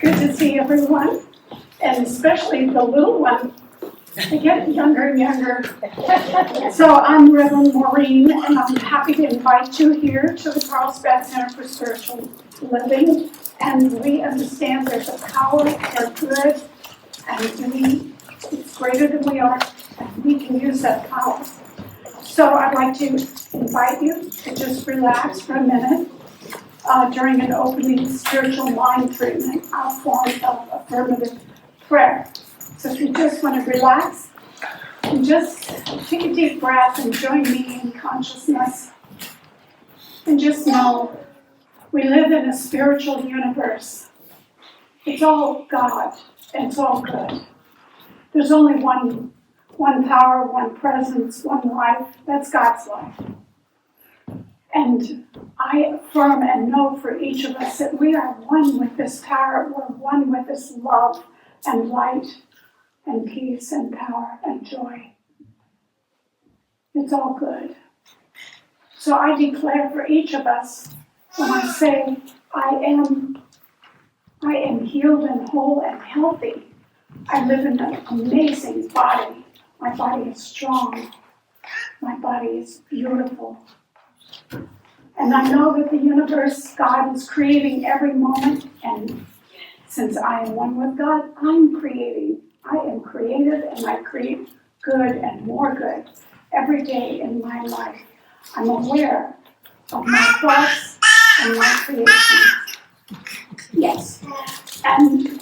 good to see everyone, and especially the little one. They get younger and younger. So I'm Reverend Maureen, and I'm happy to invite you here to the Carlsbad Center for Spiritual Living. And we understand there's a power for good, and it's greater than we are, and we can use that power. So I'd like to invite you to just relax for a minute during an opening spiritual mind treatment, our form of affirmative prayer. So if you just want to relax and just take a deep breath and join me in consciousness, and just know we live in a spiritual universe. It's all God, and it's all good. There's only one power, one presence, one life. That's God's life. And I affirm and know for each of us that we are one with this power. We're one with this love and light and peace and power and joy. It's all good. So I declare for each of us, when I say I am healed and whole and healthy. I live in an amazing body. My body is strong. My body is beautiful. And I know that the universe, God is creating every moment. And since I am one with God, I am creative, and I create good and more good every day in my life. I'm aware of my thoughts and my creations. Yes. And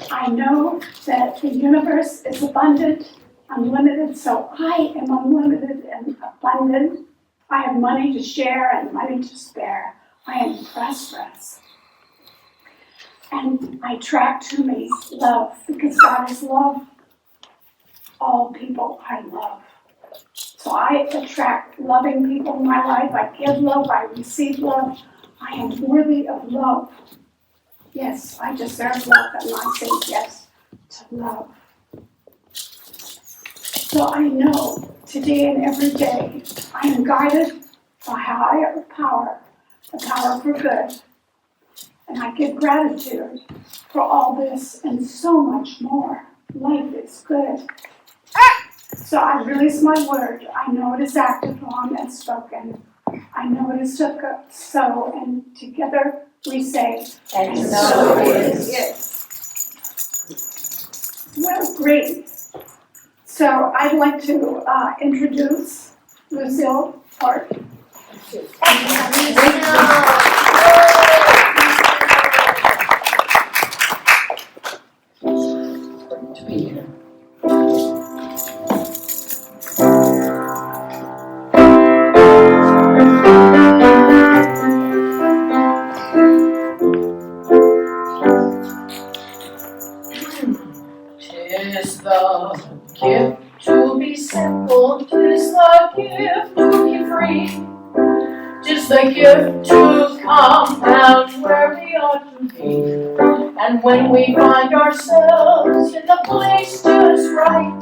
I know that the universe is abundant, unlimited, so I am unlimited and abundant. I have money to share and money to spare. I am prosperous. And I attract to me love, because God is love. All people I love. So I attract loving people in my life. I give love, I receive love. I am worthy of love. Yes, I deserve love, and I say yes to love. So I know today and every day I am guided by higher power, the power for good. And I give gratitude for all this and so much more. Life is good. So I release my word. I know it is acted on and spoken. I know it is so, and together we say, and so it is. Well, great. So I'd like to introduce Lucille Hart. To be here. Tis the gift to be simple, tis the gift to be free, tis the gift to come down where we ought to be. And when we find ourselves in the place just right,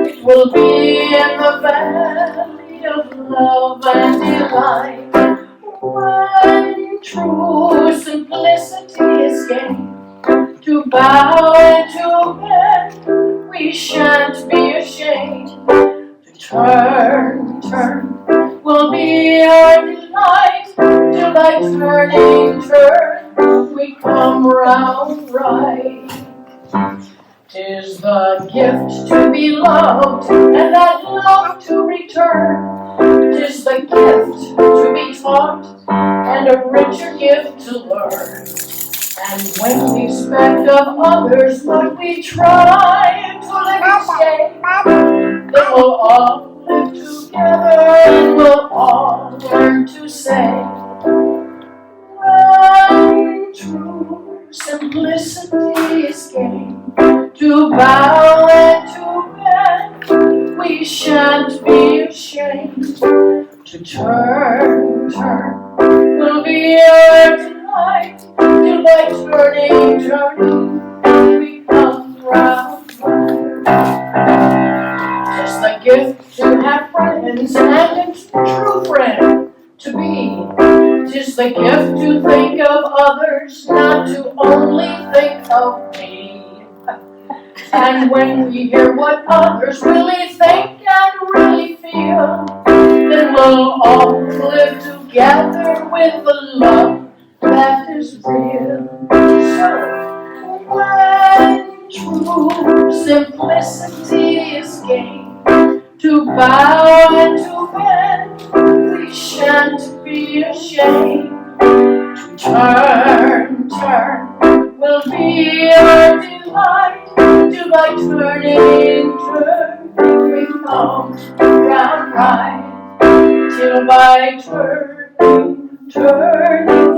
it will be in the valley of love and delight, when true simplicity is gained. To bow and to bend, we shan't be ashamed. To turn will be our delight, till by turn, we come round right. 'Tis the gift to be loved, and that love to return. 'Tis the gift to be taught, and a richer gift to learn. And when we expect of others what we try to live each day, then we'll all live together and we'll all learn to say, when true simplicity is gained, to bow and to bend, we shan't be ashamed. To turn will be our delight, till by turning, we come round. 'Tis the gift to have friends, and a true friend to be. 'Tis the gift to think of others, not to only think of me. And when we hear what others really think and really feel, then we'll all live together with the love that is real. So when true simplicity is gained, to bow and to bend, we shan't be ashamed. To turn will be our delight. To by turning we come round right. Till by turning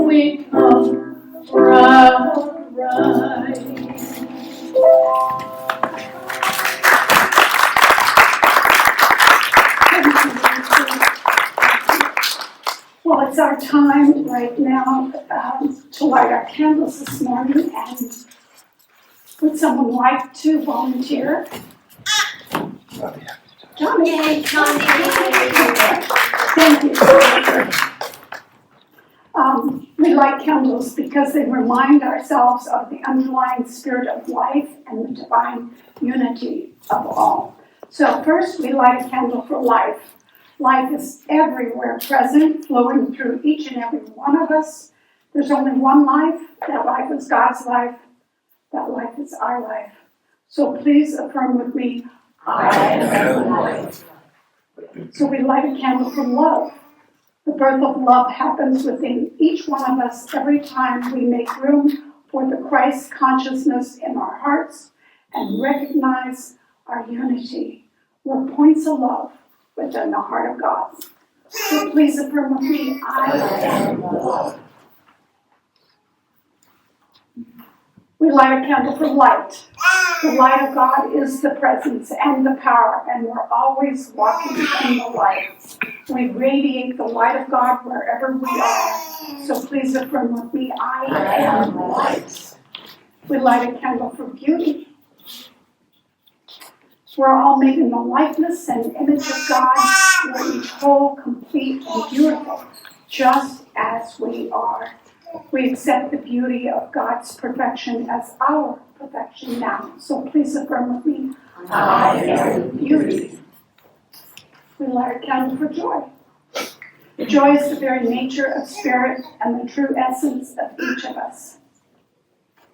we come round right. Well, it's our time right now to light our candles this morning, and would someone like to volunteer? Johnny. Yay, Johnny. Thank you. We light candles because they remind ourselves of the underlying spirit of life and the divine unity of all. So first, we light a candle for life. Life is everywhere present, flowing through each and every one of us. There's only one life. That life is God's life. That life is our life. So please affirm with me, I am life. So we light a candle for love. The birth of love happens within each one of us every time we make room for the Christ consciousness in our hearts and recognize our unity. We're points of love within the heart of God. So please affirm with me, I am love. We light a candle for light. The light of God is the presence and the power, and we're always walking in the light. We radiate the light of God wherever we are. So please affirm with me, I am light. We light a candle for beauty. We're all made in the likeness and image of God. We're each whole, complete, and beautiful, just as we are. We accept the beauty of God's perfection as our perfection now. So please affirm with me, I am beauty. We light a candle for joy. Joy is the very nature of spirit and the true essence of each of us.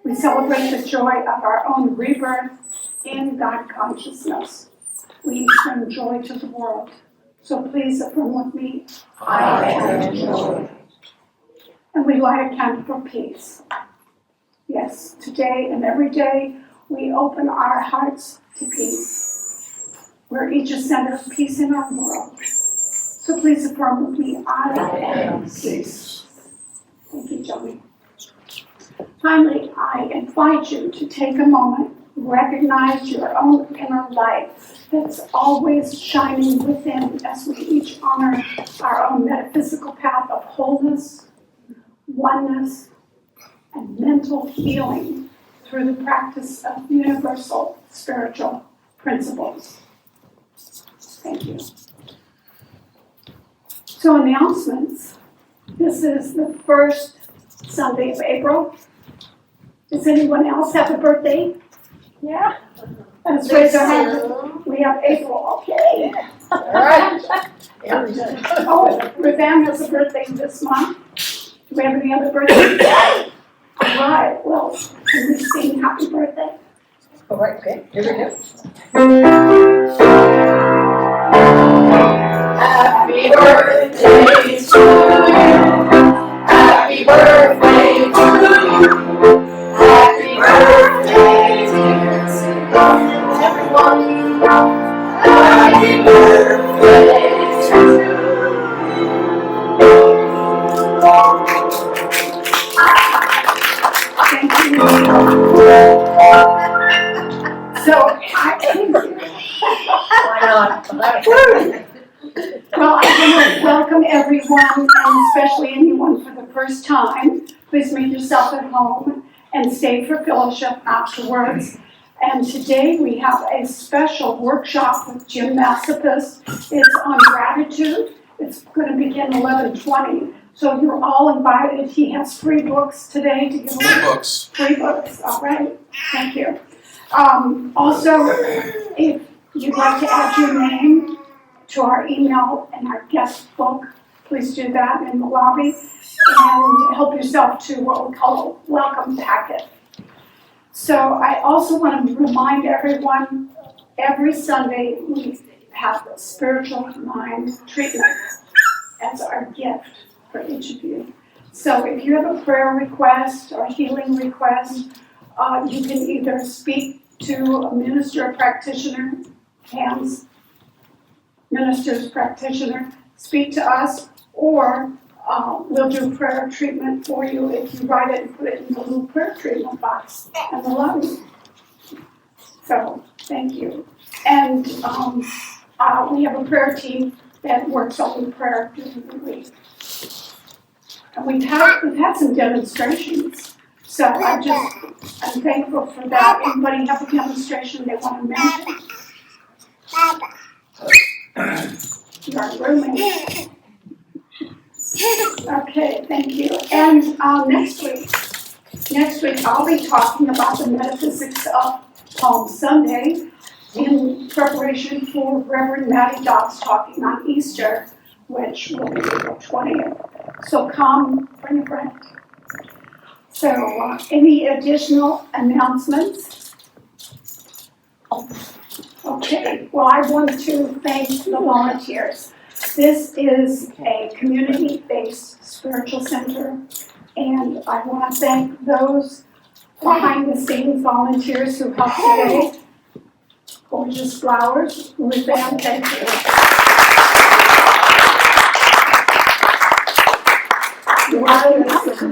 We celebrate the joy of our own rebirth in God consciousness. We bring joy to the world. So please affirm with me, I am joy. And we light a candle for peace. Yes, today and every day we open our hearts to peace. We're each a center of peace in our world. So please affirm with me, I am peace. Thank you, Johnny. Finally, I invite you to take a moment, recognize your own inner light that's always shining within as we each honor our own metaphysical path of wholeness, oneness, and mental healing through the practice of universal spiritual principles. Thank you. So announcements. This is the first Sunday of April. Does anyone else have a birthday? Yeah. Let's raise our hand. We have April, okay. All right. Oh, Ruth Ann has a birthday this month. Do we have any other birthdays? All right, well, can we sing happy birthday? All right, okay, here we go. Happy birthday to you. Happy birthday to you. Happy birthday, dear everyone. Happy birthday to you. Thank you. So, Why not? well, I want to welcome everyone, and especially anyone for the first time. Please make yourself at home and stay for fellowship afterwards. And today we have a special workshop with Jim Massipus. It's on gratitude. It's going to begin 11:20. So you're all invited. He has 3 books today to give away. 3 books. 3 books, all right, thank you. Also, if you'd like to add your name to our email and our guest book, please do that in the lobby and help yourself to what we call a welcome packet. So I also want to remind everyone, every Sunday we have the spiritual mind treatment as our gift for each of you. So if you have a prayer request or healing request, you can either speak to a minister or practitioner, Pam's minister's practitioner, speak to us, or we'll do prayer treatment for you if you write it and put it in the little prayer treatment box in the lobby. So, thank you. And we have a prayer team that works on prayer during the week. And we've had some demonstrations. So I'm thankful for that. Anybody have a demonstration they want to mention? Your roommate. Okay, thank you. And next week I'll be talking about the metaphysics of Palm Sunday in preparation for Reverend Mattie Dobbs talking on Easter, which will be April 20th. So come, bring a friend. So any additional announcements? Okay, well, I want to thank the volunteers. This is a community-based spiritual center, and I want to thank those behind-the-scenes volunteers who helped today. Gorgeous flowers, Ruthann, thank you.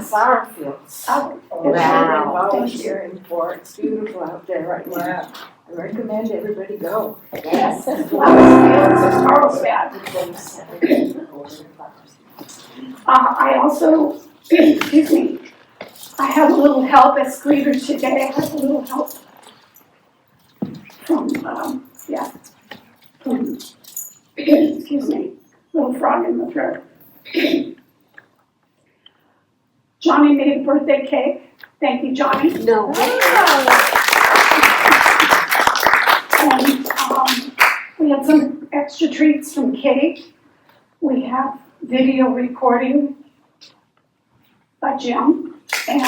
Flower fields. Oh, Wow. thank you. Volunteering for it. It's beautiful out there right now. I recommend everybody go. Yes, flowers fields of Carlsbad. I also, excuse me, I have a little help as greeter today. I have a little help from, excuse me, little frog in the throat. Johnny made a birthday cake. Thank you, Johnny. No. And we had some extra treats from Kate. We have video recording by Jim. And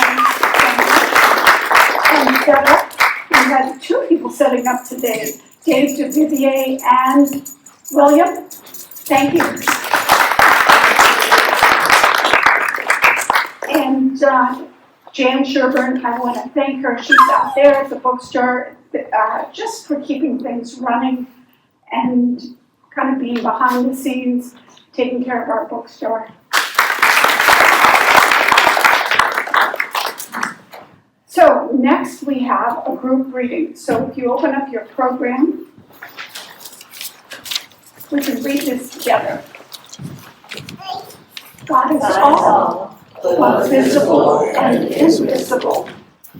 set up. We had 2 people setting up today. Dave DuVivier and William. Thank you. And Jan Sherburne, I want to thank her. She's out there at the bookstore just for keeping things running and kind of being behind the scenes, taking care of our bookstore. So next we have a group reading. So if you open up your program, we can read this together. God is all, both visible and invisible.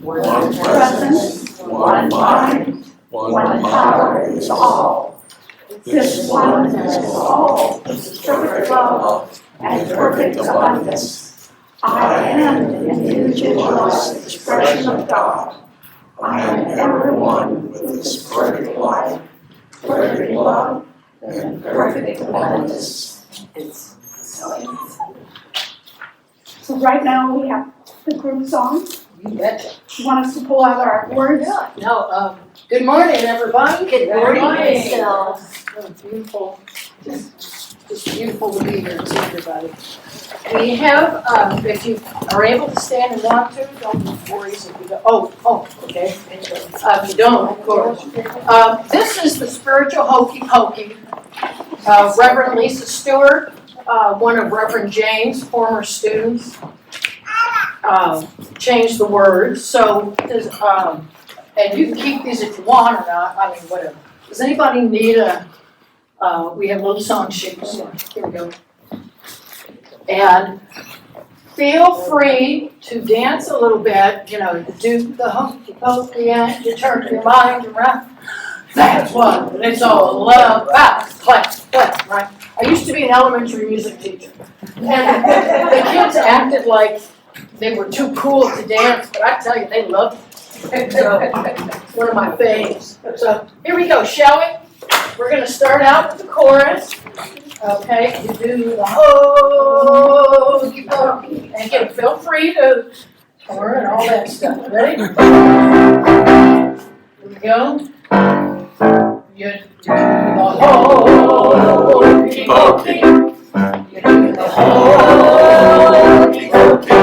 One presence, one mind, one power is all. This one is all, is perfect love and perfect abundance. I am an individualized expression of God. I am everyone with this perfect life, perfect love, and perfect abundance. So right now we have the group song. You betcha. You want us to pull out our words? Yeah, no, good morning, everybody. Good morning, Michelle. Oh, beautiful, just beautiful to be here and see everybody. We have, if you are able to stand and want to, don't worry if you don't. Oh, okay. If you don't, of course. This is the spiritual hokey pokey. Reverend Lisa Stewart, one of Reverend James' former students, changed the words. So, and you can keep these if you want or not, I mean, whatever. Does anybody need we have little song sheets, here we go. And feel free to dance a little bit, do the hokey pokey and you turn your mind around. That's what it's all about. Clap, right? I used to be an elementary music teacher. And the kids acted like they were too cool to dance, but I tell you, they loved it. So, it's one of my faves. So, here we go, shall we? We're gonna start out with the chorus. Okay, you do the hokey pokey. And again, feel free to tour and all that stuff. Ready? Here we go. You do the hokey pokey. You do the hokey pokey.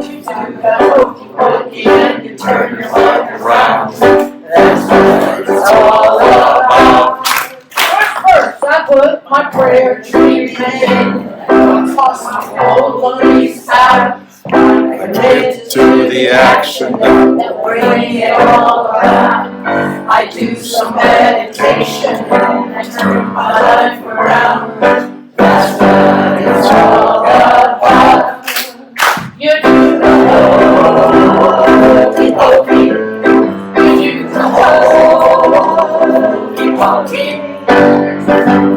You do the hokey pokey and you turn your mind around. That's what it's all about. First, I put my prayer tree in. I toss my old worries out. I commit to the action that bring it all around. I do some meditation and turn my life around. That's what it's all about. You do the hokey pokey. You do the hokey pokey.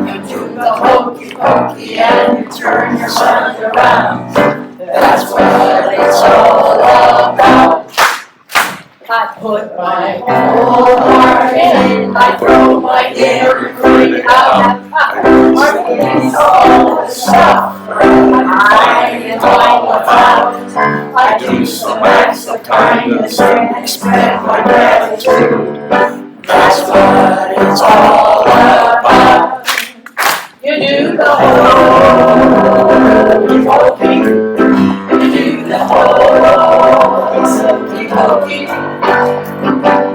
You do the hokey pokey and you turn your mind around. That's what it's all about. I put my whole heart in, I throw my inner critic out. My feelings all the stuff I am all about. I do some acts of kindness and expand my gratitude. That's what it's all about. You do the hokey pokey. You do the hokey pokey.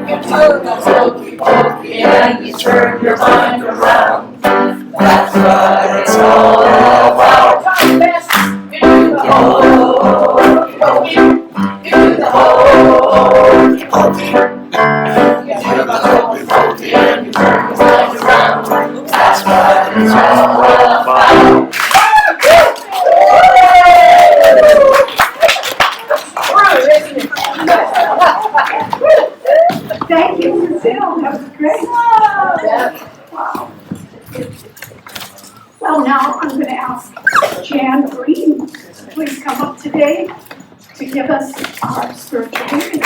You do the hokey pokey and you turn your mind around. That's what it's all about. You do the hokey pokey. You do the hokey pokey. You do the hokey pokey and you turn your mind around. That's what it's all about. Thank you, Cecile, that was great. Wow. Well, now I'm gonna ask Jan Green to please come up today to give us our spiritual reading.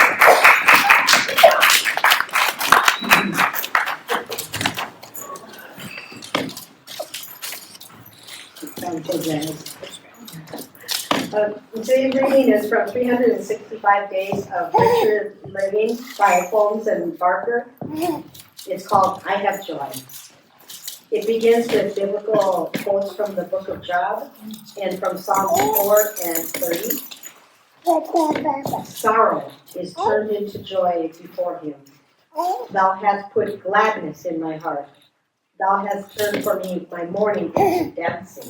Today's reading is from 365 Days of Richer Living by Holmes and Barker. It's called I Have Joy. It begins with biblical quotes from the book of Job and from Psalms 4 and 30. Sorrow is turned into joy before him. Thou hast put gladness in my heart. Thou hast turned for me my mourning into dancing.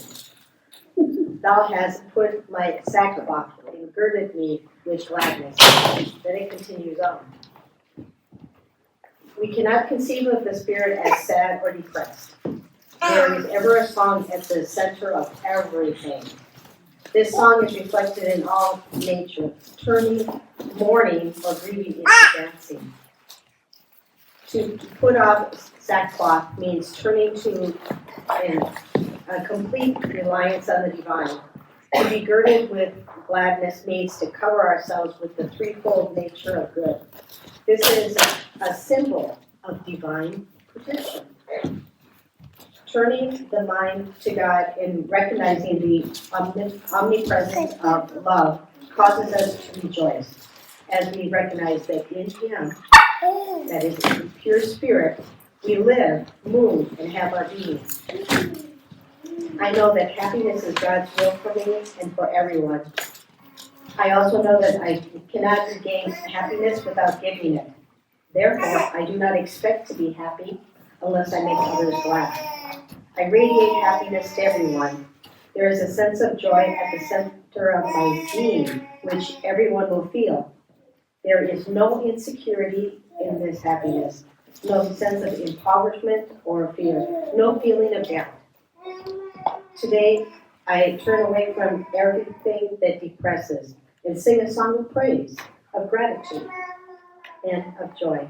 Thou hast put my sackcloth and girded me with gladness. Then it continues on. We cannot conceive of the spirit as sad or depressed. There is ever a song at the center of everything. This song is reflected in all nature, turning mourning or grieving into dancing. To put off sackcloth means turning to a complete reliance on the divine. To be girded with gladness means to cover ourselves with the threefold nature of good. This is a symbol of divine protection. Turning the mind to God and recognizing the omnipresence of love causes us to rejoice as we recognize that in Him, that is in pure spirit, we live, move, and have our being. I know that happiness is God's will for me and for everyone. I also know that I cannot gain happiness without giving it. Therefore, I do not expect to be happy unless I make others glad. I radiate happiness to everyone. There is a sense of joy at the center of my being, which everyone will feel. There is no insecurity in this happiness, no sense of impoverishment or fear, no feeling of doubt. Today, I turn away from everything that depresses and sing a song of praise, of gratitude, and of joy.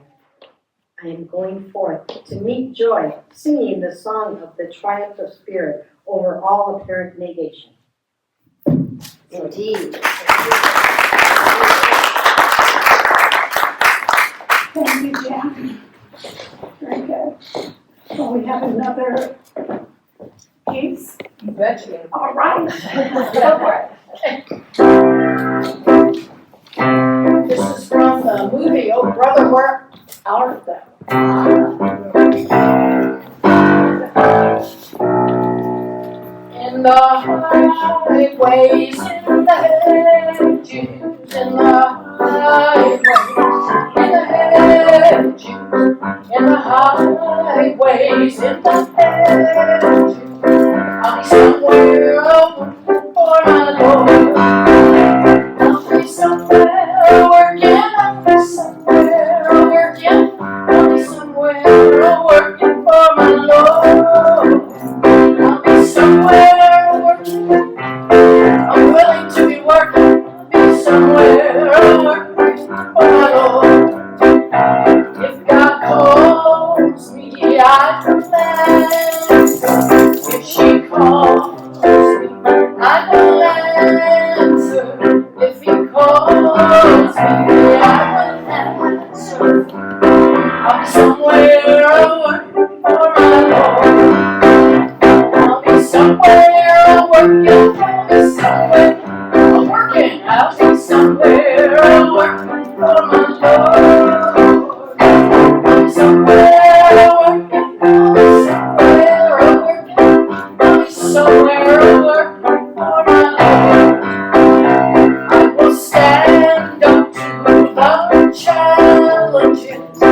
I am going forth to meet joy, singing the song of the triumph of spirit over all apparent negation. Indeed. Thank you, Jan. Very good. So we have another piece. You betcha. All right. Go for it. This is from the movie Oh Brother Where Art Thou? In the highways, in the hedges, in the highways, in the hedges, in the highways, in the hedges, I'll be somewhere over for my Lord. I'll be somewhere working, I'll be somewhere working, I'll be somewhere working for my Lord. I'll be somewhere working, I'm willing to be working, I'll be somewhere working for my Lord. If God calls me, I will answer. If she calls me, I will answer. If he calls me, I will answer. I'll be somewhere working for my Lord. I'll be somewhere working, I'll be somewhere working, I'll be somewhere working for my Lord. I'll be somewhere working, I'll be somewhere working, I'll be somewhere working for my Lord. I will stand up to the challenges, I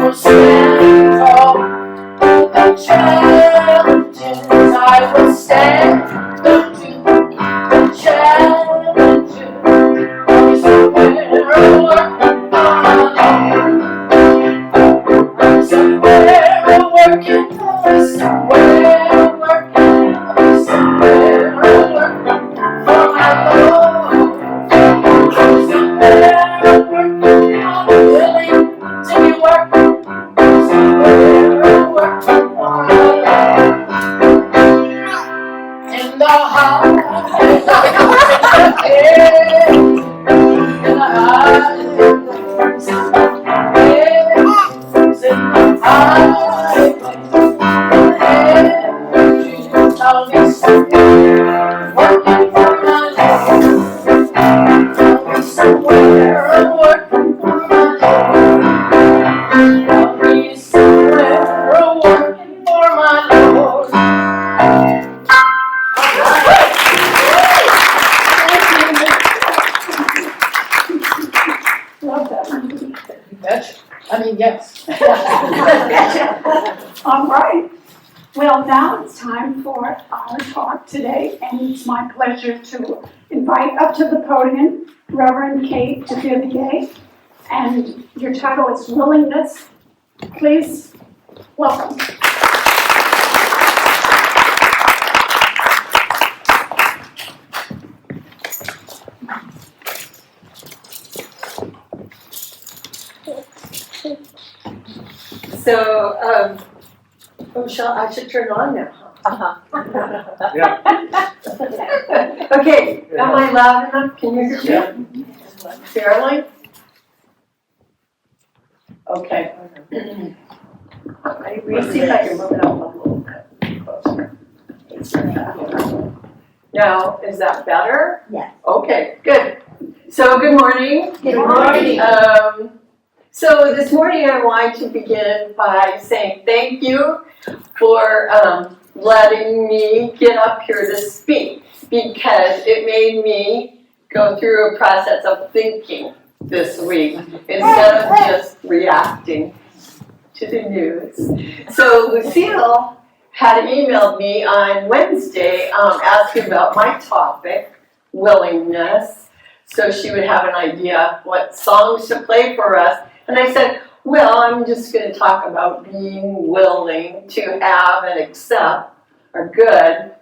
will stand tall to the challenges, I will stand up to the challenges. I'll be somewhere working for my Lord. I'm somewhere working, I'll be somewhere working, I'll be somewhere working for my Lord. I'm somewhere working, I'm willing to be working, I'm somewhere working for my Lord. In the highways, in the highways, I'll be somewhere working for my Lord. I'll be somewhere working for my Lord. I'll be somewhere working for my Lord. Love that one. You betcha. I mean, yes. All right. Well, now it's time for our talk today, and it's my pleasure to invite up to the podium Reverend Kate DuVivier, and your title is Willingness. Please welcome. So, I should turn on now. Okay, am I loud enough? Can you hear me? Fairly? Okay. Let me see if I can move it up a little bit closer. Now, is that better? Yes. Okay, good. So, good morning. Good morning. So this morning I want to begin by saying thank you for letting me get up here to speak, because it made me go through a process of thinking this week instead of just reacting to the news. So Lucille had emailed me on Wednesday asking about my topic, willingness, so she would have an idea what songs to play for us. And I said, well, I'm just going to talk about being willing to have and accept our good,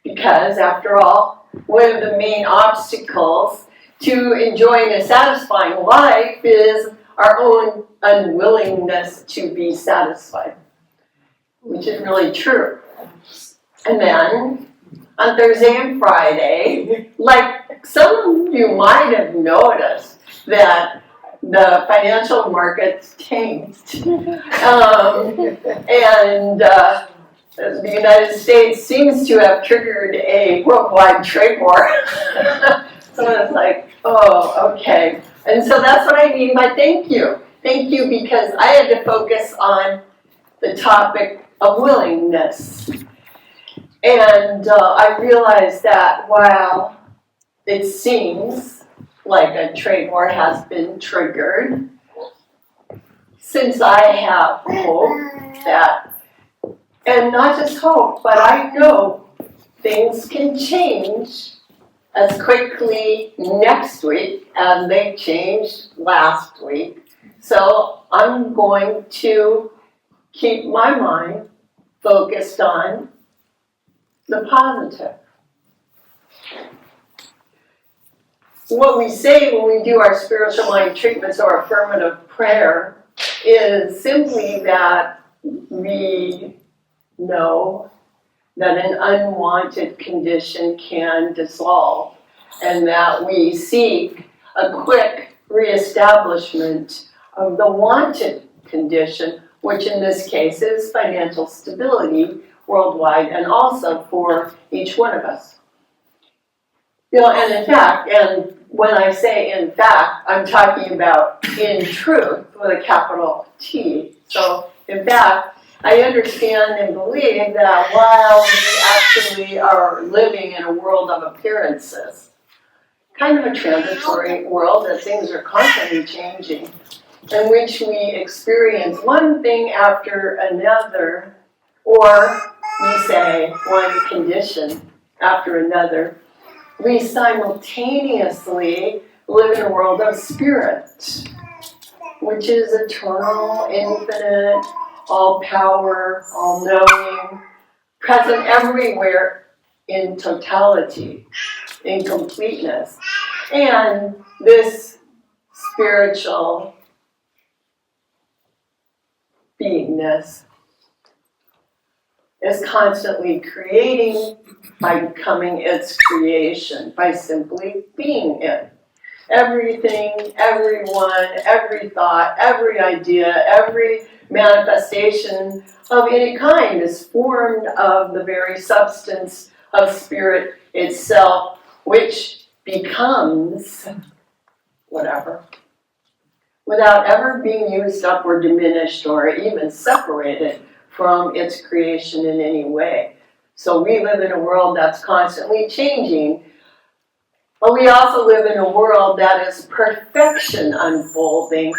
because after all, one of the main obstacles to enjoying a satisfying life is our own unwillingness to be satisfied, which is really true. And then on Thursday and Friday, like some of you might have noticed that the financial markets tanked. The United States seems to have triggered a worldwide trade war. So it's like, oh, okay. And so that's what I mean by thank you. Thank you, because I had to focus on the topic of willingness. And I realized that while it seems like a trade war has been triggered, since I have hope that, and not just hope, but I know things can change as quickly next week as they changed last week. So I'm going to keep my mind focused on the positive. What we say when we do our spiritual mind treatments or affirmative prayer is simply that we know that an unwanted condition can dissolve and that we seek a quick reestablishment of the wanted condition, which in this case is financial stability worldwide and also for each one of us. You know, and in fact, and when I say in fact, I'm talking about in truth with a capital T. So in fact, I understand and believe that while we actually are living in a world of appearances, kind of a transitory world that things are constantly changing, in which we experience one thing after another, or we say one condition after another, we simultaneously live in a world of spirit, which is eternal, infinite, all power, all knowing, present everywhere in totality, in completeness. And this spiritual beingness is constantly creating by becoming its creation, by simply being it. Everything, everyone, every thought, every idea, every manifestation of any kind is formed of the very substance of spirit itself, which becomes whatever, without ever being used up or diminished or even separated from its creation in any way. So we live in a world that's constantly changing, but we also live in a world that is perfection unfolding,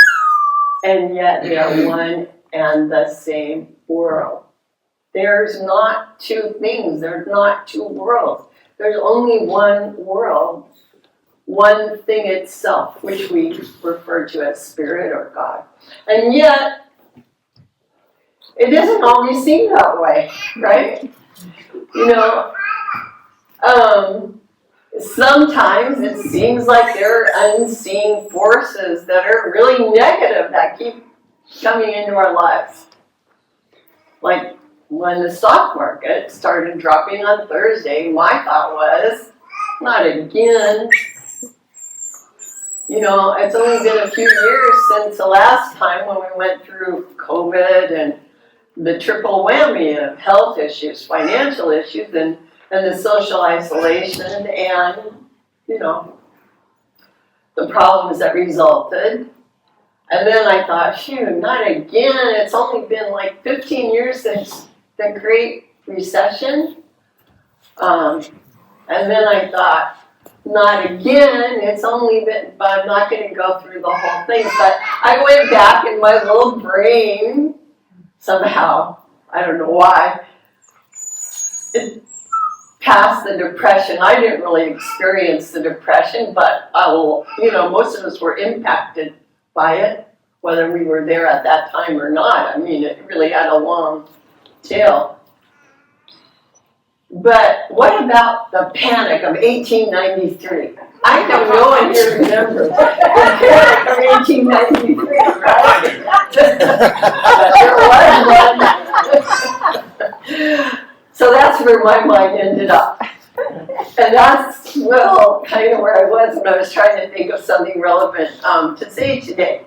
and yet they are one and the same world. There's not two things, there's not two worlds. There's only one world, one thing itself, which we refer to as spirit or God. And yet, it doesn't always seem that way, right? You know, sometimes it seems like there are unseen forces that are really negative that keep coming into our lives. Like when the stock market started dropping on Thursday, my thought was, not again. You know, it's only been a few years since the last time when we went through COVID and the triple whammy of health issues, financial issues, and the social isolation and, you know, the problems that resulted. And then I thought, shoot, not again. It's only been like 15 years since the Great Recession. And then I thought, not again. It's only been, but I'm not going to go through the whole thing. But I went back in my little brain somehow, I don't know why, it passed the depression. I didn't really experience the depression, but you know, most of us were impacted by it, whether we were there at that time or not. I mean, it really had a long tail. But what about the panic of 1893? I know no one here remembers the panic of 1893. There was one. So that's where my mind ended up. And that's, well, kind of where I was when I was trying to think of something relevant to say today.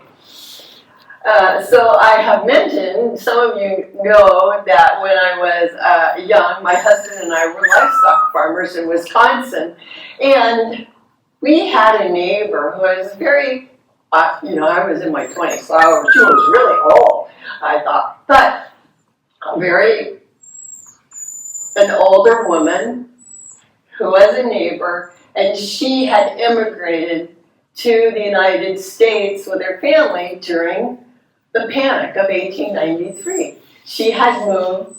So I have mentioned, some of you know that when I was young, my husband and I were livestock farmers in Wisconsin. And we had a neighbor who was very, I was in my 20s, so she was really old, I thought. But an older woman who was a neighbor, and she had immigrated to the United States with her family during the panic of 1893. She had moved,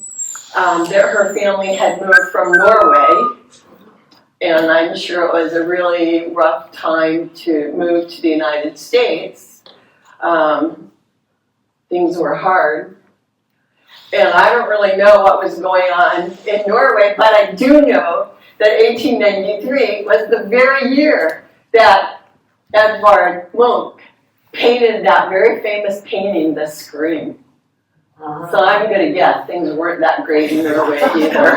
her family had moved from Norway, and I'm sure it was a really rough time to move to the United States. Things were hard. And I don't really know what was going on in Norway, but I do know that 1893 was the very year that Edvard Munch painted that very famous painting, The Scream. So I'm going to guess things weren't that great in Norway either.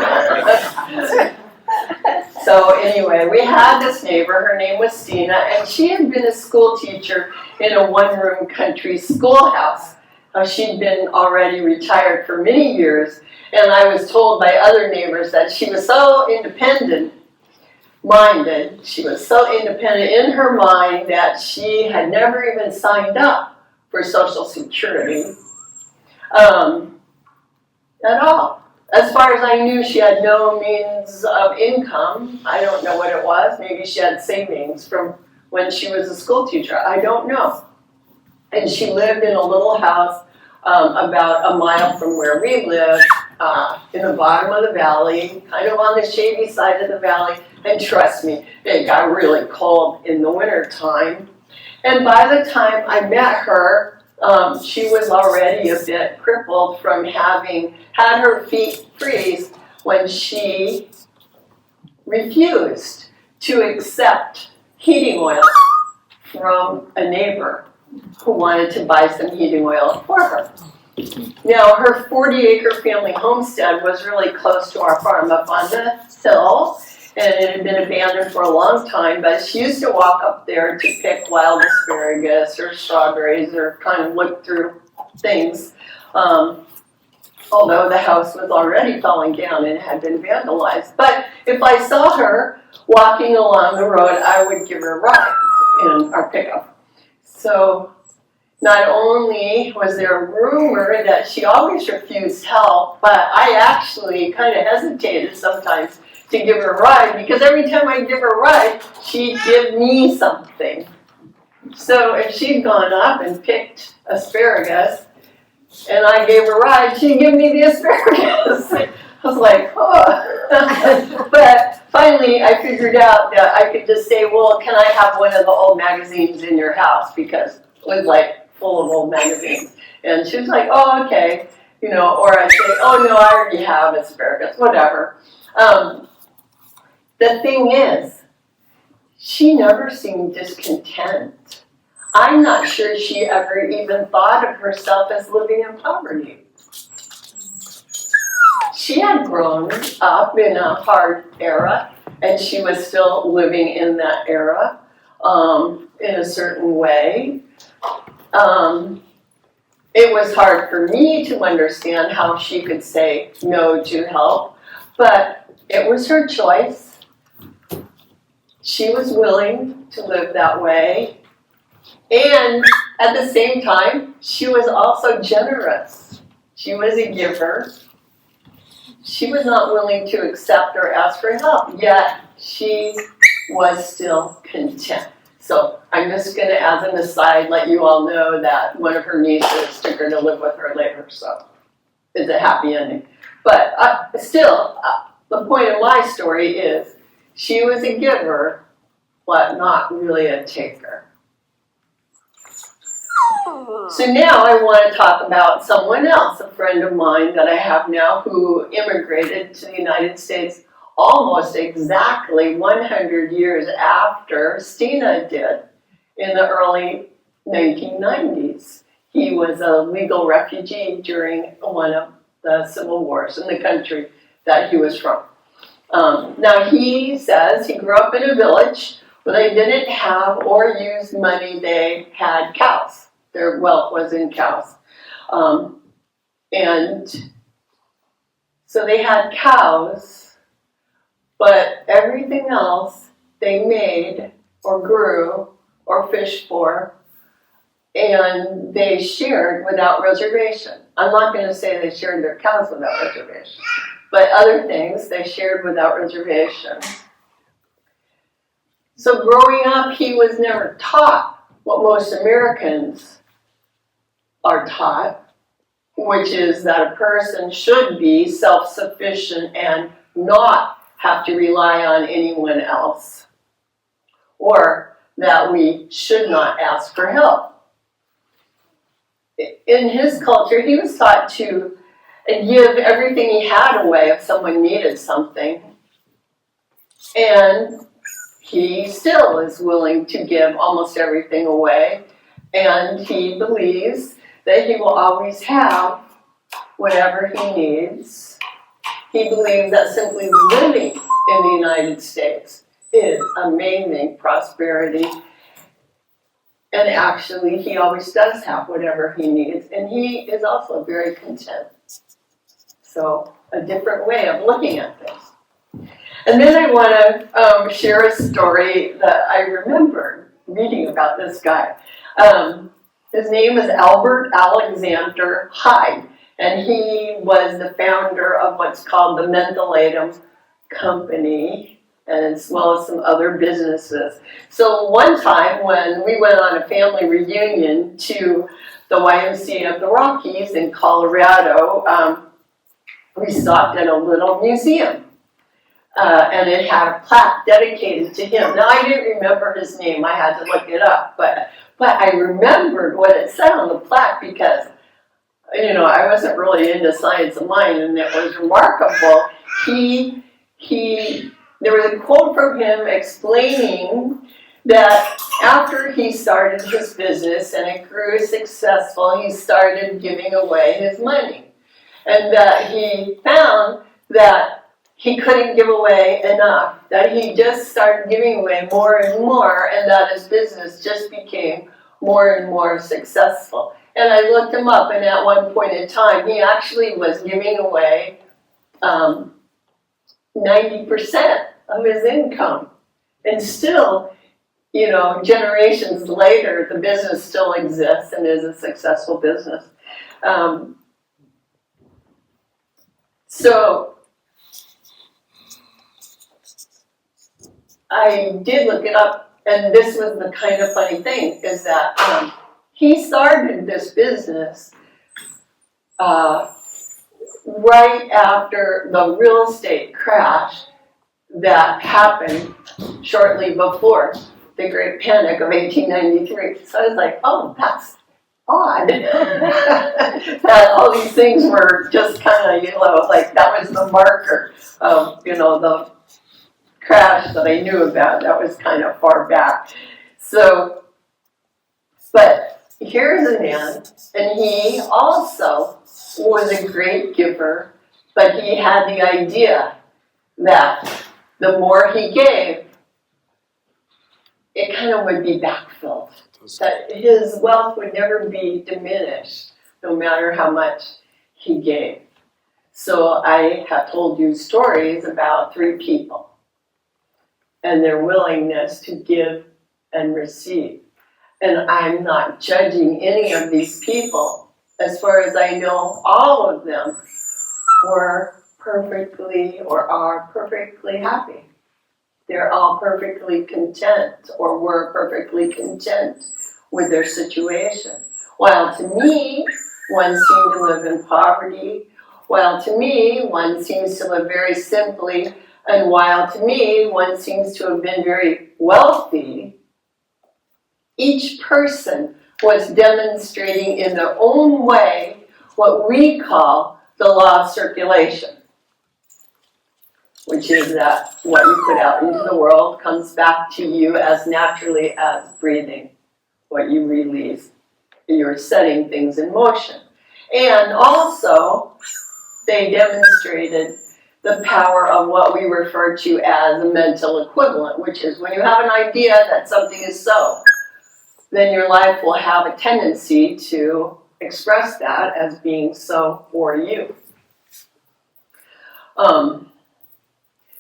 So anyway, we had this neighbor, her name was Stina, and she had been a school teacher in a one-room country schoolhouse. She'd been already retired for many years, and I was told by other neighbors that she was so independent-minded, she was so independent in her mind that she had never even signed up for Social Security at all. As far as I knew, she had no means of income. I don't know what it was. Maybe she had savings from when she was a school teacher. I don't know. And she lived in a little house about a mile from where we lived, in the bottom of the valley, kind of on the shady side of the valley. And trust me, it got really cold in the winter time. And by the time I met her, she was already a bit crippled from having had her feet freeze when she refused to accept heating oil from a neighbor who wanted to buy some heating oil for her. Now, her 40-acre family homestead was really close to our farm up on the hill, and it had been abandoned for a long time, but she used to walk up there to pick wild asparagus or strawberries or kind of look through things, although the house was already falling down and had been vandalized. But if I saw her walking along the road, I would give her a ride in our pickup. So not only was there a rumor that she always refused help, but I actually kind of hesitated sometimes to give her a ride, because every time I give her a ride, she'd give me something. So if she'd gone up and picked asparagus, and I gave her a ride, she'd give me the asparagus. I was like, oh. But finally, I figured out that I could just say, well, can I have one of the old magazines in your house? Because it was like full of old magazines. And she was like, oh, okay. Or I'd say, oh, no, I already have asparagus, whatever. The thing is, she never seemed discontent. I'm not sure she ever even thought of herself as living in poverty. She had grown up in a hard era, and she was still living in that era in a certain way. It was hard for me to understand how she could say no to help, but it was her choice. She was willing to live that way. And at the same time, she was also generous. She was a giver. She was not willing to accept or ask for help, yet she was still content. So I'm just going to, as an aside, let you all know that one of her nieces took her to live with her later, so it's a happy ending. But still, the point of my story is she was a giver, but not really a taker. So now I want to talk about someone else, a friend of mine that I have now, who immigrated to the United States almost exactly 100 years after Stina did, in the early 1990s. he was a legal refugee during one of the civil wars in the country that he was from. Now he says he grew up in a village where they didn't have or use money, they had cows. Their wealth was in cows. And so they had cows, but everything else they made or grew or fished for, and they shared without reservation. I'm not going to say they shared their cows without reservation, but other things they shared without reservation. So growing up, he was never taught what most Americans are taught, which is that a person should be self-sufficient and not have to rely on anyone else, or that we should not ask for help. In his culture, he was taught to give everything he had away if someone needed something, and he still is willing to give almost everything away, and he believes that he will always have whatever he needs. He believes that simply living in the United States is amazing prosperity. And actually, he always does have whatever he needs. And he is also very content. So, a different way of looking at things. And then I want to share a story that I remember reading about this guy. His name is Albert Alexander Hyde. And he was the founder of what's called the Mentholatum Company, and as well as some other businesses. So one time when we went on a family reunion to the YMCA of the Rockies in Colorado, we stopped at a little museum. And it had a plaque dedicated to him. Now, I didn't remember his name. I had to look it up. But I remembered what it said on the plaque because, you know, I wasn't really into science of mind, and it was remarkable. There was a quote from him explaining that after he started his business and it grew successful, he started giving away his money. And that he found that he couldn't give away enough, that he just started giving away more and more, and that his business just became more and more successful. And I looked him up, and at one point in time, he actually was giving away 90% of his income. And still, you know, generations later, the business still exists and is a successful business. So I did look it up, and this was the kind of funny thing, is that he started this business right after the real estate crash that happened shortly before the Great Panic of 1893. So I was like, oh, that's odd. That all these things were just kind of, you know, like that was the marker of, you know, the crash that I knew about. That was kind of far back. So, but here's a man, and he also was a great giver, but he had the idea that the more he gave, it kind of would be backfilled. That his wealth would never be diminished, no matter how much he gave. So I have told you stories about 3 people and their willingness to give and receive. And I'm not judging any of these people. As far as I know, all of them were perfectly or are perfectly happy. They're all perfectly content or were perfectly content with their situation. While to me, one seemed to live in poverty. While to me, one seems to live very simply. And while to me, one seems to have been very wealthy, each person was demonstrating in their own way what we call the law of circulation, which is that what you put out into the world comes back to you as naturally as breathing. What you release You're setting things in motion. And also, they demonstrated the power of what we refer to as a mental equivalent, which is when you have an idea that something is so, then your life will have a tendency to express that as being so for you.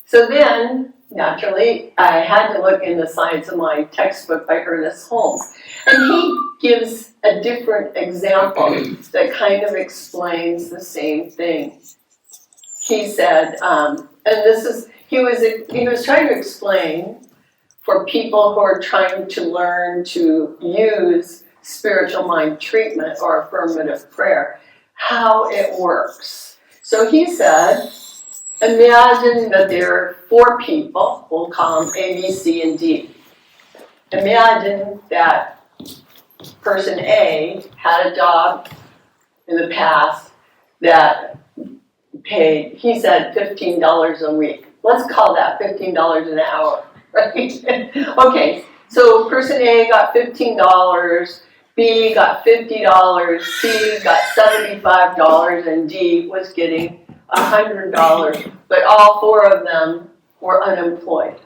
So then, naturally, I had to look in the Science of Mind textbook by Ernest Holmes. And he gives a different example that kind of explains the same thing. He said, and this is, he was trying to explain for people who are trying to learn to use spiritual mind treatment or affirmative prayer, how it works. So he said, imagine that there are 4 people, we'll call them A, B, C, and D. Imagine that person A had a job in the past that paid, he said, $15 a week. Let's call that $15 an hour, right? Okay, so person A got $15, B got $50, C got $75, and D was getting $100, but all 4 of them were unemployed.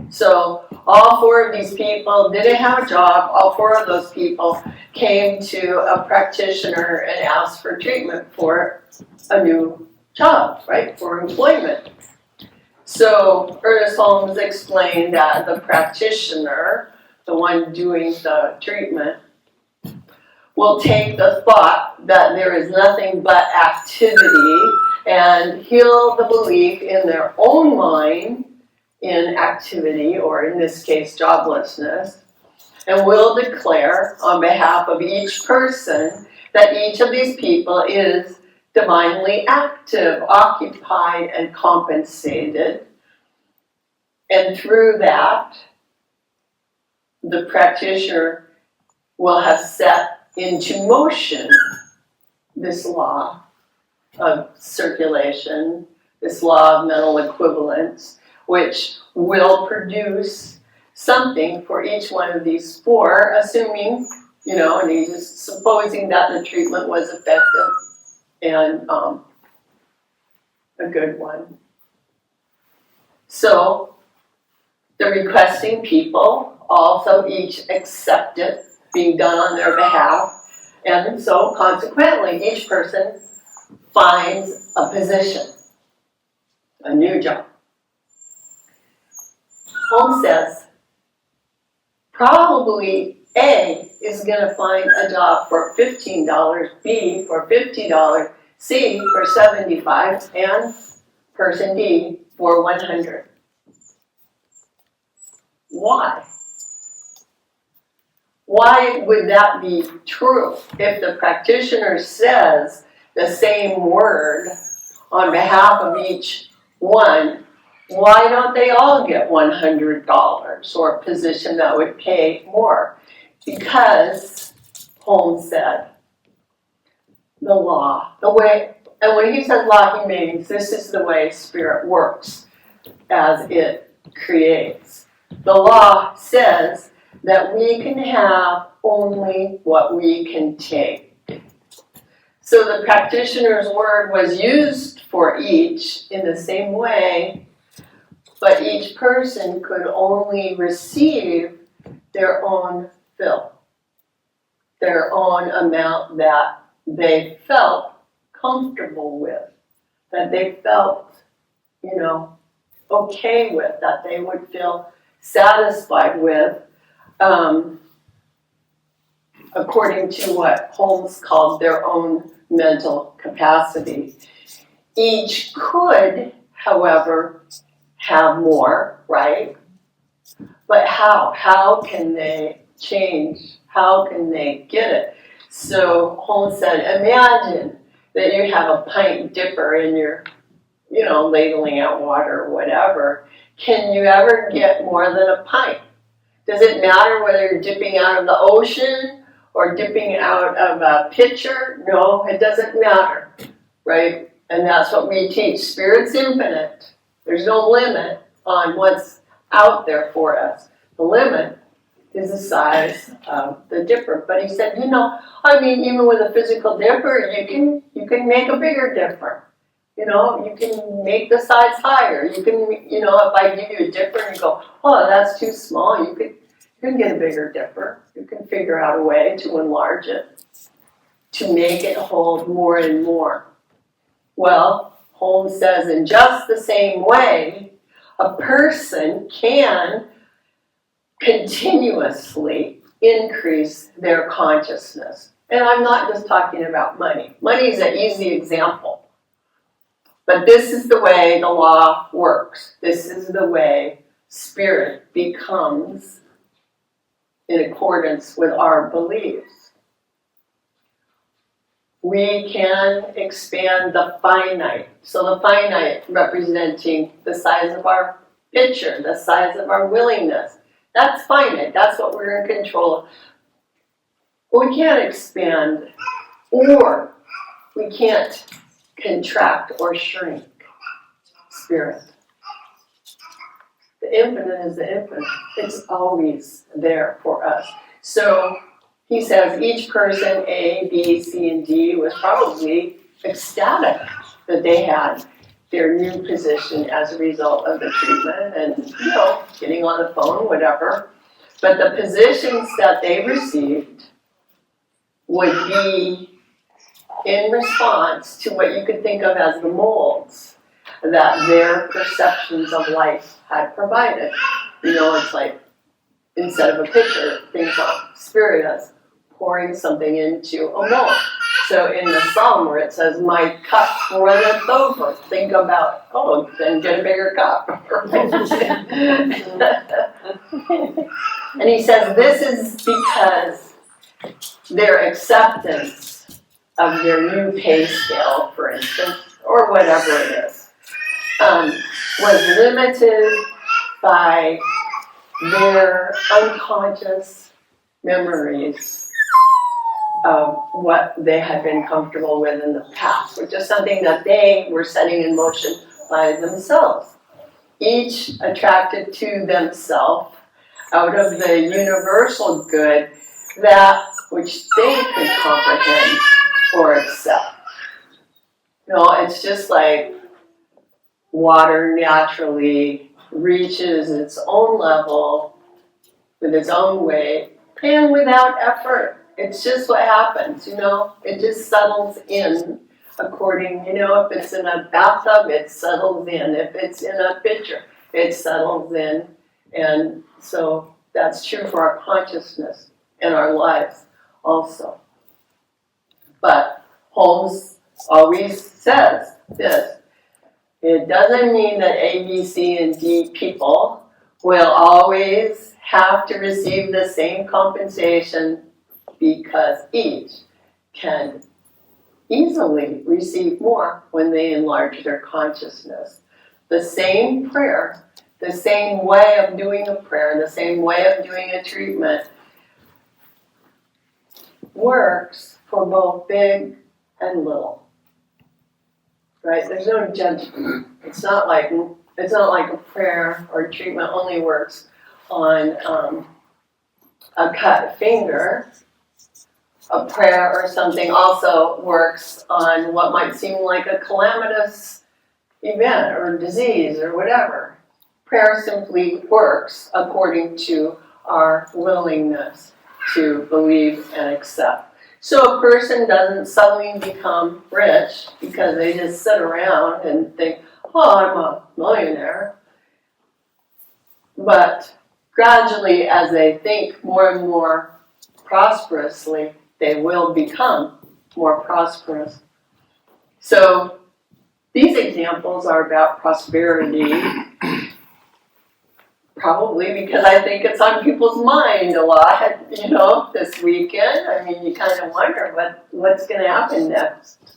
So all 4 of these people didn't have a job. All 4 of those people came to a practitioner and asked for treatment for a new job, right, for employment. So Ernest Holmes explained that the practitioner, the one doing the treatment, will take the thought that there is nothing but activity and heal the belief in their own mind in activity, or in this case, joblessness, and will declare on behalf of each person that each of these people is divinely active, occupied, and compensated. And through that, the practitioner will have set into motion this law of circulation, this law of mental equivalence, which will produce something for each one of these 4, assuming, and he's supposing that the treatment was effective and a good one. So the requesting people also each accept it being done on their behalf, and so consequently each person finds a position, a new job. Holmes says probably A is going to find a job for $15, B for $50, C for $75, and person D for $100. Why? Why would that be true if the practitioner says the same word on behalf of each one? Why don't they all get $100 or a position that would pay more? Because, Holmes said, the law, the way, and when he says law, he means this is the way spirit works as it creates. The law says that we can have only what we can take. So the practitioner's word was used for each in the same way, but each person could only receive their own fill, their own amount that they felt comfortable with, that they felt, okay with, that they would feel satisfied with, according to what Holmes called their own mental capacity. Each could, however, have more, right? But how? How can they change? How can they get it? So Holmes said, imagine that you have a pint dipper in your, ladling out water or whatever. Can you ever get more than a pint? Does it matter whether you're dipping out of the ocean or dipping out of a pitcher? No, it doesn't matter, right? And that's what we teach. Spirit's infinite. There's no limit on what's out there for us. The limit is the size of the dipper. But he said, I mean, even with a physical dipper, you can make a bigger dipper. You can make the size higher. You can, if I give you a dipper and you go, oh, that's too small, you can get a bigger dipper. You can figure out a way to enlarge it, to make it hold more and more. Well, Holmes says in just the same way, a person can continuously increase their consciousness. And I'm not just talking about money. Money is an easy example. But this is the way the law works. This is the way spirit becomes in accordance with our beliefs. We can expand the finite. So the finite representing the size of our pitcher, the size of our willingness. That's finite. That's what we're in control of. But we can't expand, or we can't contract or shrink spirit. The infinite is the infinite. It's always there for us. So he says each person, A, B, C, and D, was probably ecstatic that they had their new position as a result of the treatment and, getting on the phone, whatever. But the positions that they received would be in response to what you could think of as the molds that their perceptions of life had provided. It's like, instead of a pitcher, think of spirit as pouring something into a mold. So in the Psalm where it says, my cup runneth over, think about, then get a bigger cup. And he says this is because their acceptance of their new pay scale, for instance, or whatever it is, was limited by their unconscious memories of what they had been comfortable with in the past, which is something that they were setting in motion by themselves. Each attracted to themselves out of the universal good that which they could comprehend or accept. It's just like water naturally reaches its own level with its own weight and without effort. It's just what happens, it just settles in according, if it's in a bathtub, it settles in. If it's in a pitcher, it settles in. And so that's true for our consciousness and our lives also. But Holmes always says this: it doesn't mean that A, B, C, and D people will always have to receive the same compensation, because each can easily receive more when they enlarge their consciousness. The same prayer, the same way of doing a prayer, the same way of doing a treatment works for both big and little. Right? There's no judgment. It's not like a prayer or treatment only works on a cut finger. A prayer or something also works on what might seem like a calamitous event or disease or whatever. Prayer simply works according to our willingness to believe and accept. So a person doesn't suddenly become rich because they just sit around and think, I'm a millionaire. But gradually, as they think more and more prosperously, they will become more prosperous. So these examples are about prosperity, probably because I think it's on people's mind a lot, this weekend. I mean, you kind of wonder what's going to happen next.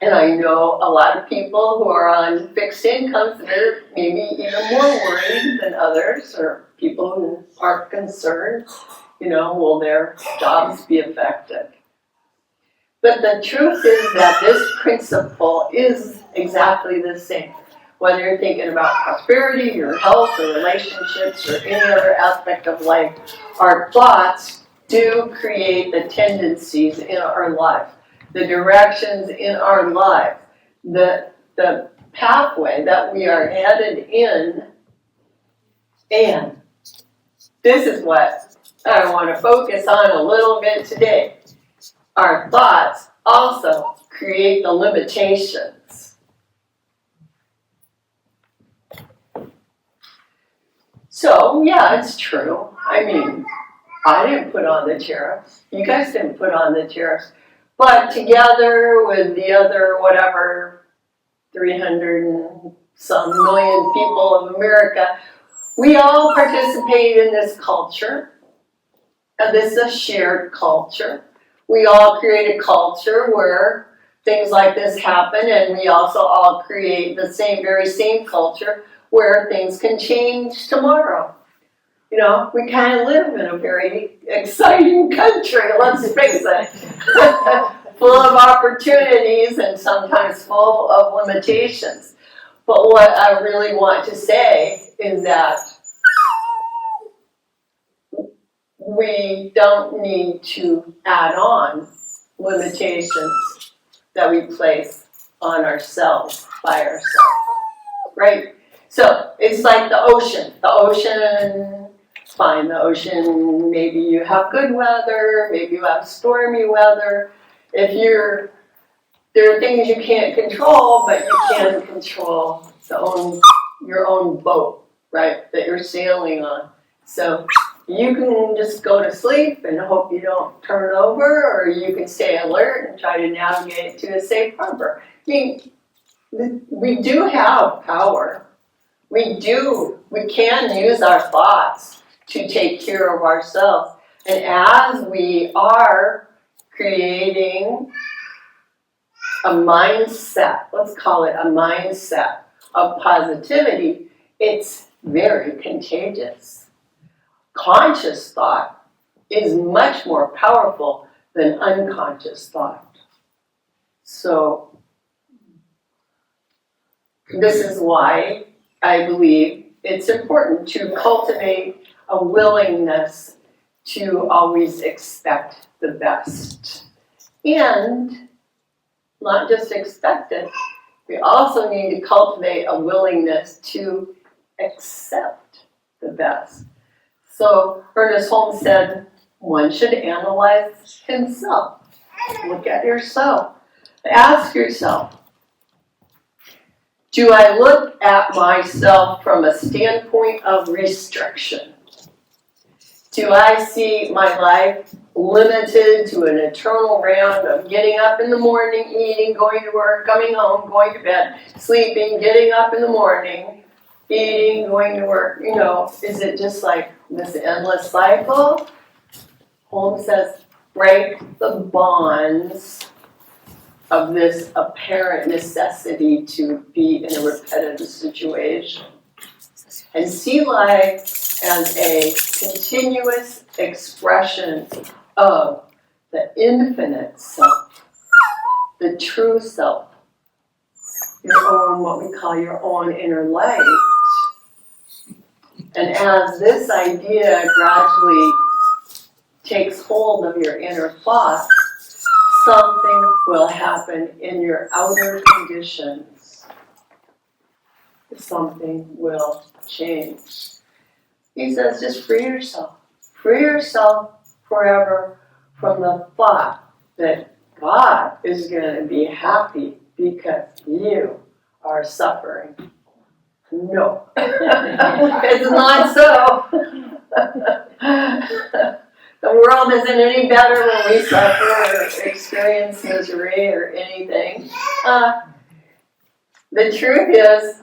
And I know a lot of people who are on fixed incomes that are maybe even more worried than others, or people who aren't concerned. Will their jobs be affected? But the truth is that this principle is exactly the same. whether you're thinking about prosperity, your health, or relationships, or any other aspect of life, our thoughts do create the tendencies in our life, the directions in our life, the pathway that we are headed in. And this is what I want to focus on a little bit today. Our thoughts also create the limitations. So, yeah, it's true. I mean, I didn't put on the tariffs. You guys didn't put on the tariffs. But together with the other, whatever, 300 and some million people of America, we all participate in this culture. And this is a shared culture. We all create a culture where things like this happen, and we also all create the very same culture where things can change tomorrow. You know, we kind of live in a very exciting country, let's face it. Full of opportunities and sometimes full of limitations. But what I really want to say is that we don't need to add on limitations that we place on ourselves by ourselves, right? So it's like the ocean. The ocean, fine, the ocean, maybe you have good weather, maybe you have stormy weather. There are things you can't control, but you can control your own boat, right, that you're sailing on. So you can just go to sleep and hope you don't turn over, or you can stay alert and try to navigate to a safe harbor. I mean, we do have power. We can use our thoughts to take care of ourselves. And as we are creating a mindset, let's call it a mindset of positivity, it's very contagious. Conscious thought is much more powerful than unconscious thought. So, this is why I believe it's important to cultivate a willingness to always expect the best. And not just expect it, we also need to cultivate a willingness to accept the best. So Ernest Holmes said, one should analyze himself. Look at yourself. Ask yourself, do I look at myself from a standpoint of restriction? Do I see my life limited to an eternal round of getting up in the morning, eating, going to work, coming home, going to bed, sleeping, getting up in the morning, eating, going to work? You know, is it just like this endless cycle? Holmes says, break the bonds of this apparent necessity to be in a repetitive situation. And see life as a continuous expression of the infinite self, the true self, your own, what we call your own inner light. And as this idea gradually takes hold of your inner thought, something will happen in your outer conditions. Something will change. He says, just free yourself. Free yourself forever from the thought that God is going to be happy because you are suffering. No, it's not so. The world isn't any better when we suffer or experience misery or anything. The truth is,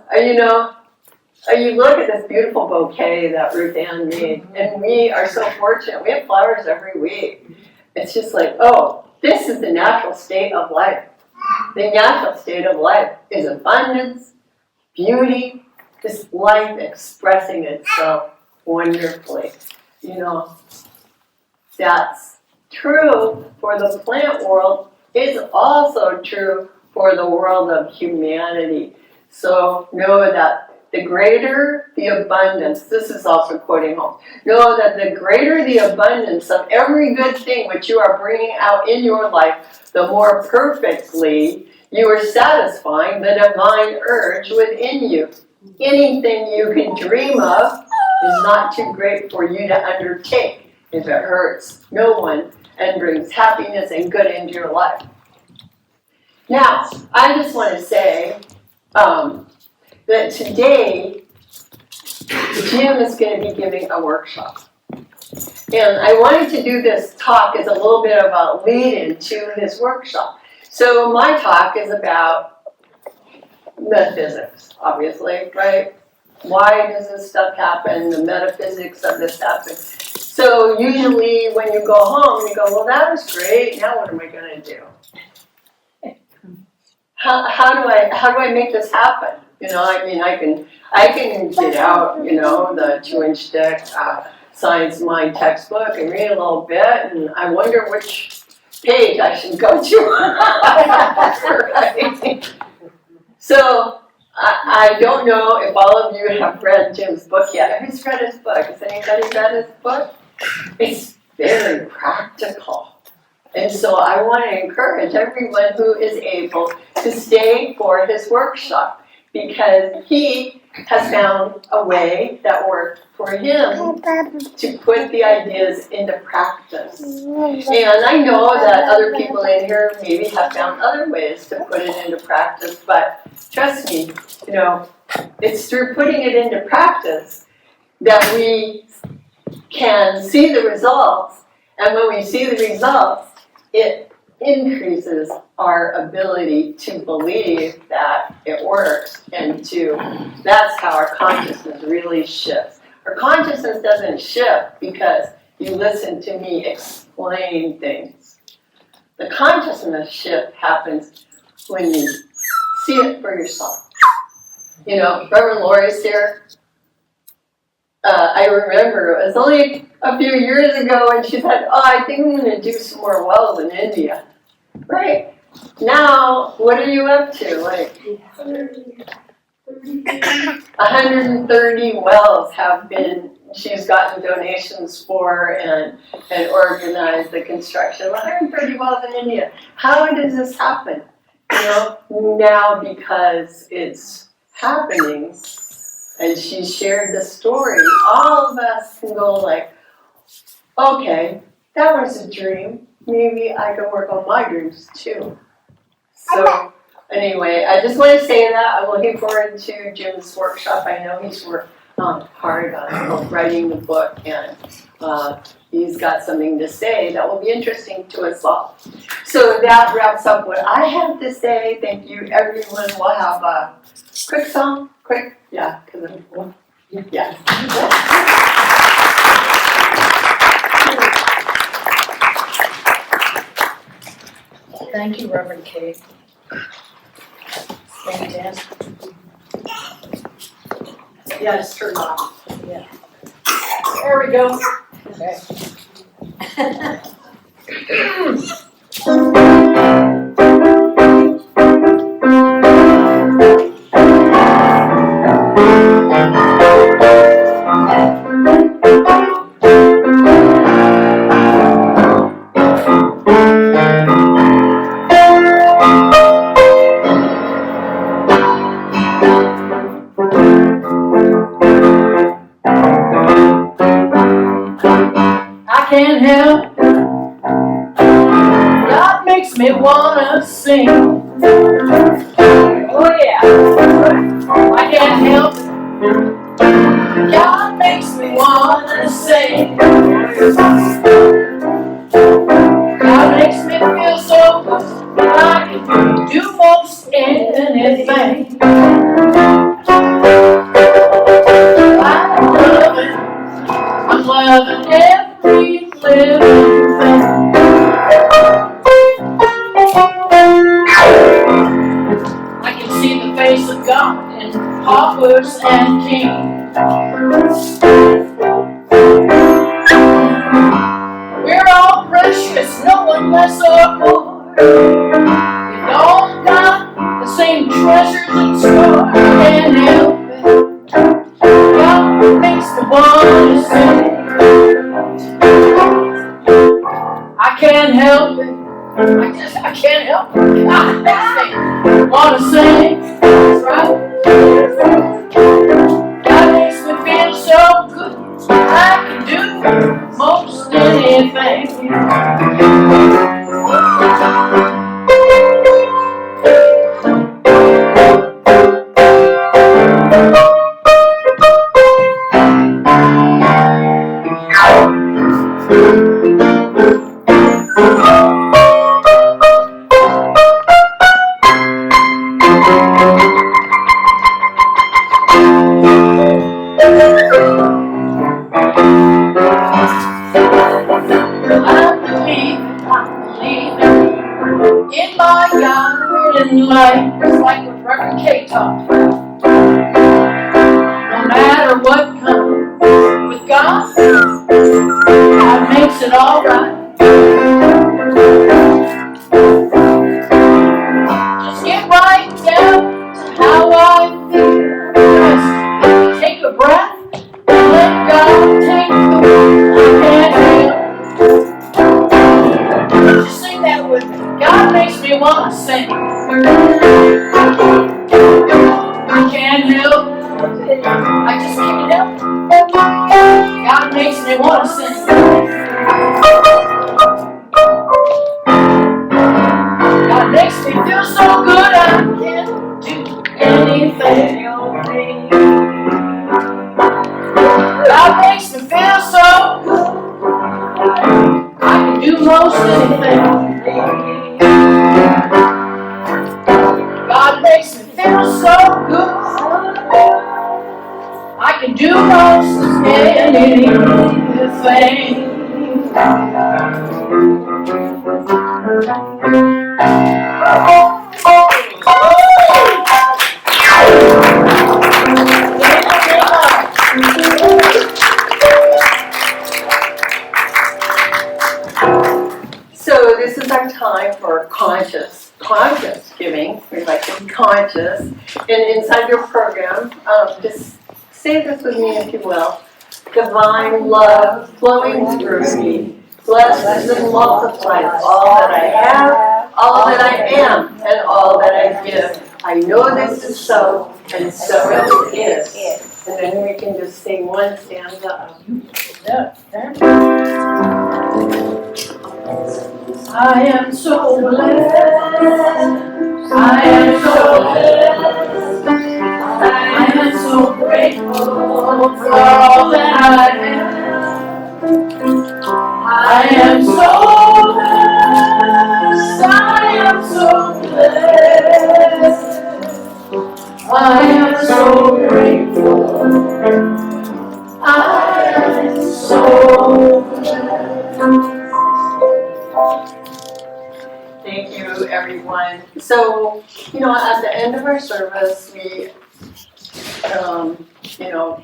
you look at this beautiful bouquet that Ruth Ann made, and we are so fortunate. We have flowers every week. It's just like, oh, this is the natural state of life. The natural state of life is abundance, beauty, this life expressing itself wonderfully. That's true for the plant world. It's also true for the world of humanity. So know that the greater the abundance, this is also quoting Holmes, know that the greater the abundance of every good thing which you are bringing out in your life, the more perfectly you are satisfying the divine urge within you. Anything you can dream of is not too great for you to undertake if it hurts no one and brings happiness and good into your life. Now, I just want to say that today, Jim is going to be giving a workshop. And I wanted to do this talk as a little bit of a lead-in to his workshop. So my talk is about metaphysics, obviously, right? Why does this stuff happen? The metaphysics of this happen. So usually when you go home, you go, well, that was great. Now what am I going to do? How do I make this happen? You know, I mean, I can get out, you know, the 2-inch thick Science Mind textbook and read a little bit, and I wonder which page I should go to. Right? So I don't know if all of you have read Jim's book yet. Who's read his book? Has anybody read his book? It's very practical. And so I want to encourage everyone who is able to stay for his workshop, because he has found a way that worked for him to put the ideas into practice. And I know that other people in here maybe have found other ways to put it into practice, but trust me, you know, it's through putting it into practice that we can see the results, and when we see the results, it increases our ability to believe that it works, and that's how our consciousness really shifts. Our consciousness doesn't shift because you listen to me explain things. The consciousness shift happens when you see it for yourself. You know, Reverend Lori's here. I remember it was only a few years ago, and she said, oh, I think I'm going to do some more wells in India. Right? Now, what are you up to? Like 130 wells have been, she's gotten donations for and organized the construction of 130 wells in India. How does this happen? You know, now because it's happening, and she shared the story, all of us can go like, okay, that was a dream. Maybe I can work on my dreams too. So anyway, I just want to say that. I'm looking forward to Jim's workshop. I know he's worked hard on writing the book, and he's got something to say that will be interesting to us all. So that wraps up what I have to say. Thank you, everyone. We'll have a quick song. Quick, yeah, because I'm, yeah. Thank you, Reverend Kate. Fantastic. Yes, turn off. Yeah. There we go. Okay. I can't help, God makes me wanna sing. Oh yeah, I can't help, God makes me wanna sing. God makes me feel so good that I can do most anything. I'm loving every living thing. I can see the face of God in paupers and kings. We're all precious, no one less or more. We've all got the same treasures in store. help it. I can't help it. God makes me wanna sing. That's right. God makes me feel so good. I can do most anything. I'm believing in my garden life. It's like what Reverend K talked about. No matter what comes with God, God makes it alright. Just get right down to how I feel. Just take a breath and let God take the wheel. I can't help. Just sing that with me. God makes me want to sing. I can't help. I just can't help. God makes me want to sing. God makes me feel so good I can't do anything. God makes me feel so good I can do most anything. God makes me feel so good I can do most anything. So this is our time for conscious giving. We like to be conscious. And inside your program, just say this with me if you will. Divine love flowing through me, blesses and multiplies all that I have, all that I am, and all that I give. I know this is so, and so it is. And then we can just sing one stanza of I am so blessed. I am so blessed. I am so grateful for all that I am. I am so blessed. I am so blessed. I am so grateful. I am so blessed. Thank you, everyone. So, at the end of our service, we,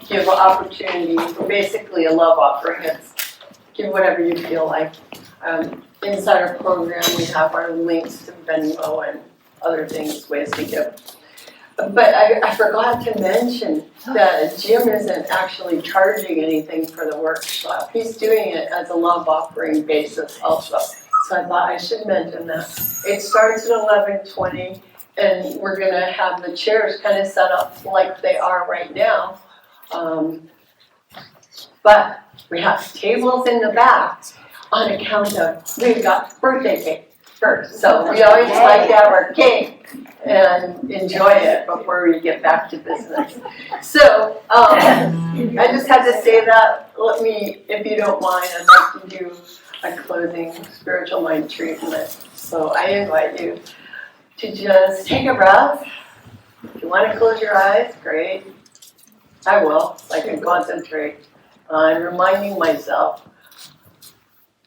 give an opportunity for basically a love offering. It's give whatever you feel like. Inside our program, we have our links to Venmo and other things, ways to give. But I forgot to mention that Jim isn't actually charging anything for the workshop. He's doing it as a love offering basis also. So I thought I should mention that. It starts at 11:20, and we're gonna have the chairs kind of set up like they are right now. But we have tables in the back on account of, we've got birthday cake first. So we always like to have our cake and enjoy it before we get back to business. So I just had to say that. Let me, if you don't mind, I'd like to do a closing spiritual mind treatment. So I invite you to just take a breath. If you want to close your eyes, great. I will, so I can concentrate on reminding myself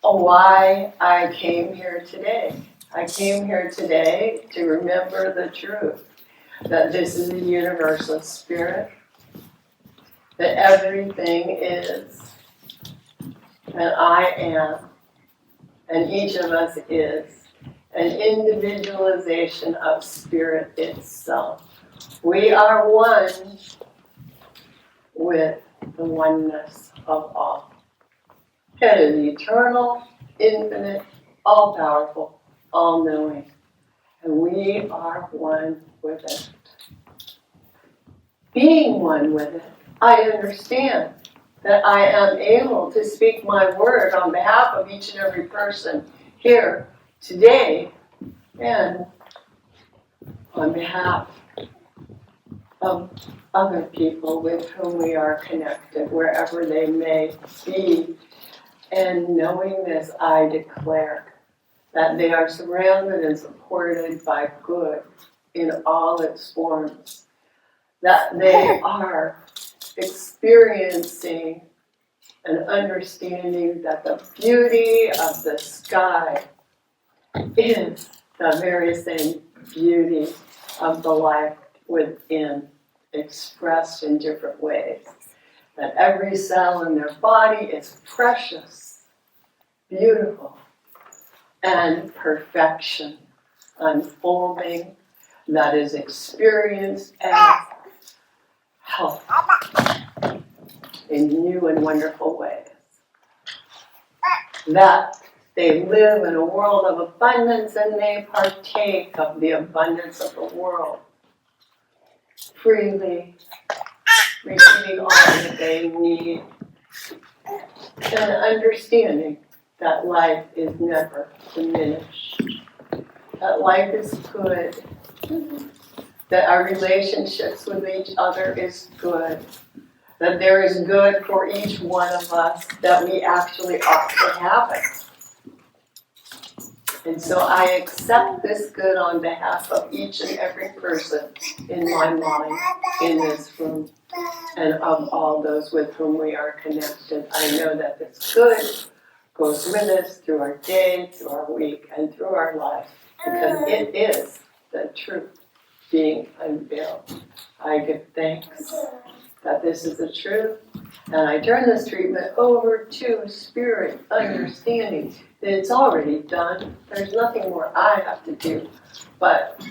of why I came here today. I came here today to remember the truth, that this is a universal spirit, that everything is, and I am, and each of us is, an individualization of spirit itself. We are one with the oneness of all. It is eternal, infinite, all-powerful, all-knowing, and we are one with it. Being one with it, I understand that I am able to speak my word on behalf of each and every person here today and on behalf of other people with whom we are connected, wherever they may be. And knowing this, I declare that they are surrounded and supported by good in all its forms, that they are experiencing and understanding that the beauty of the sky is the very same beauty of the life within, expressed in different ways. That every cell in their body is precious, beautiful, and perfection unfolding that is experienced as health in new and wonderful ways. That they live in a world of abundance and they partake of the abundance of the world freely, receiving all that they need, and understanding that life is never diminished, that life is good, that our relationships with each other is good, that there is good for each one of us, that we actually ought to have it. And so I accept this good on behalf of each and every person in my mind, in this room, and of all those with whom we are connected. I know that this good goes with us through our day, through our week, and through our life, because it is the truth being unveiled. I give thanks that this is the truth, and I turn this treatment over to spirit, understanding that it's already done. There's nothing more I have to do but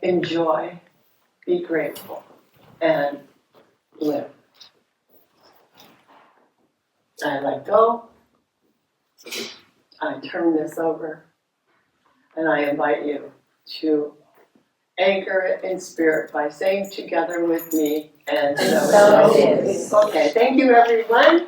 enjoy, be grateful, and live. I let go. I turn this over, and I invite you to anchor it in spirit by saying together with me, and so it is. Okay, thank you everyone.